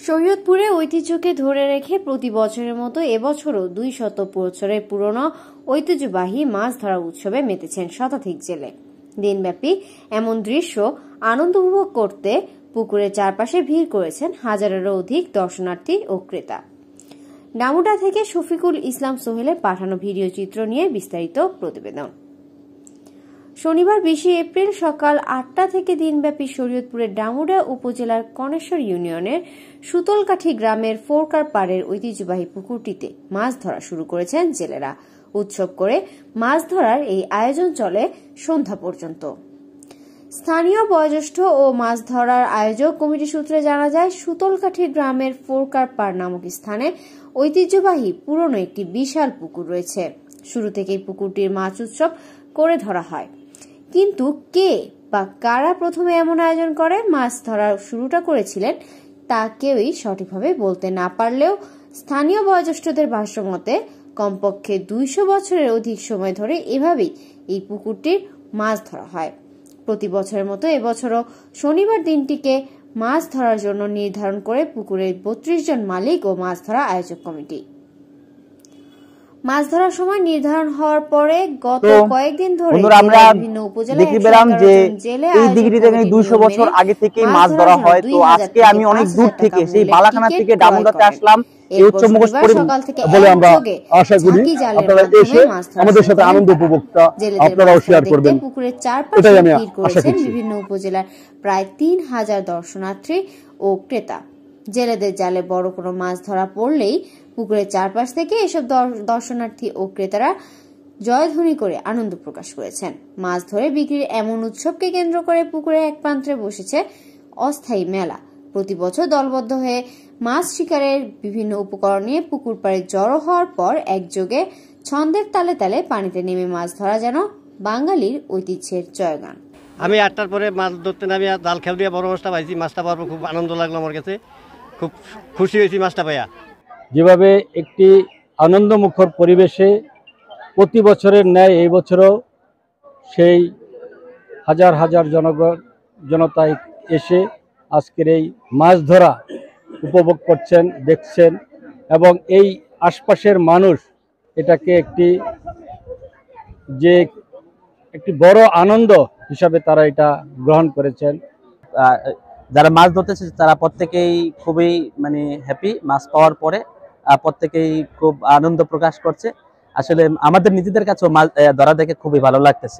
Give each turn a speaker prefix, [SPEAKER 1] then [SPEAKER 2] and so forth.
[SPEAKER 1] শরীয়তপুরে ঐতিহ্যকে ধরে রেখে প্রতি বছরের মতো এবছরও 200 বছরের পুরনো ঐতিহ্যবাহী মাছ ধরা উৎসবে মেতেছেন শতাধিক জেলে। দিনব্যাপী এমন দৃশ্য আনন্দ উপভোগ করতে পুকুরের চারপাশে ভিড় করেছেন হাজারেরও অধিক দর্শনার্থী ও ক্রেতা। ডামুডা থেকে শফিকুল ইসলাম সোহেলের পাঠানো ভিডিও চিত্র নিয়ে বিস্তারিত প্রতিবেদন। শনিবার 20 এপ্রিল সকাল 8টা থেকে দিনব্যাপী শরীয়তপুরের ডামুডা উপজেলার কনেশ্বর ইউনিয়নের সুতলকাঠি গ্রামের ফোরকার পাড়ের ঐতিহ্যবাহী পুকুরটিতে মাছ ধরা শুরু করেছেন জেলেরা। উৎসব করে মাছ ধরার এই আয়োজন চলে সন্ধ্যা পর্যন্ত। স্থানীয় বয়োজ্যেষ্ঠ ও মাছ ধরার আয়োজক কমিটি সূত্রে জানা যায়, সুতলকাঠি গ্রামের ফোরকার পাড় নামক স্থানে ঐতিহ্যবাহী পুরনো একটি বিশাল পুকুর রয়েছে। শুরু থেকেই পুকুরটির মাছ উৎসব করে ধরা হয়, কিন্তু কে বা কারা প্রথমে এমন আয়োজন করে মাছ ধরা শুরুটা করেছিলেন তা কেউই সঠিকভাবে বলতে না পারলেও স্থানীয় বয়োজ্যেষ্ঠদের ভাষ্যমতে কমপক্ষে 200 বছরের অধিক সময় ধরে এভাবেই এই পুকুরটির মাছ ধরা হয়। প্রতি বছরের মতো এবছরও শনিবার দিনটিকে মাছ ধরার জন্য নির্ধারণ করে পুকুরের 32 জন মালিক ও মাছ ধরা আয়োজক কমিটি। মাছ ধরার সময় নির্ধারণ হওয়ার পরে গত কয়েকদিন ধরে বিভিন্ন উপজেলায় জেলে
[SPEAKER 2] এই দিঘিতে 200 বছর আগে থেকেই মাছ ধরা হয়। তো আজকে আমি অনেক দূর থেকে সেই বালাখানা থেকে ডামুডাতে আসলাম এই উৎসব মুখস্থ বলে আমরা আশা করি আপনারা এসে আমাদের সাথে আনন্দ উপভোগটা আপনারাও শেয়ার করবেন।
[SPEAKER 1] পুকুরের চারপাশে ভিড় করেছেন বিভিন্ন উপজেলার প্রায় 3000 দর্শনার্থী ও ক্রেতা। জেলেদের জালে বড় কোনো মাছ ধরা পড়লেই পুকুরের চারপাশ থেকে এসব দর্শনার্থী ও ক্রেতারা জয়ধ্বনি করে আনন্দ প্রকাশ করেছেন। মাছ ধরে বিক্রির এমন উৎসবকে কেন্দ্র করে পুকুরের এক প্রান্তে বসেছে অস্থায়ী মেলা। প্রতি বছর দলবদ্ধ হয়ে মাছ শিকারের বিভিন্ন উপকরণ নিয়ে পুকুর পাড়ে জড়ো হওয়ার পর একযোগে ছন্দের তালে তালে পানিতে নেমে মাছ ধরা যেন বাঙালির ঐতিহ্যের জয়গান।
[SPEAKER 3] আমি 8টার পরে মাছ ধরতে নামি জাল খেল দিয়ে বড় মাছটা পাইছি। মাছটা পাওয়ার পর খুব আনন্দ লাগলো, আমার কাছে খুব খুশি হয়েছি মাছটা পাইয়া।
[SPEAKER 4] যেভাবে একটি আনন্দমুখর পরিবেশে প্রতি বছরের ন্যায় এই বছরও সেই হাজার হাজার জনতায় এসে আজকের এই মাছ ধরা উপভোগ করছেন, দেখছেন, এবং এই আশপাশের মানুষ এটাকে একটি বড় আনন্দ হিসাবে তারা এটা গ্রহণ করেছেন।
[SPEAKER 2] যারা মাছ ধরতেছে তারা প্রত্যেকেই খুবই হ্যাপি। মাছ পাওয়ার পরে প্রত্যেকেই খুব আনন্দ প্রকাশ করছে। আসলে আমাদের নিজেদের কাছেও মাছ ধরা দেখে খুবই ভালো লাগতেছে।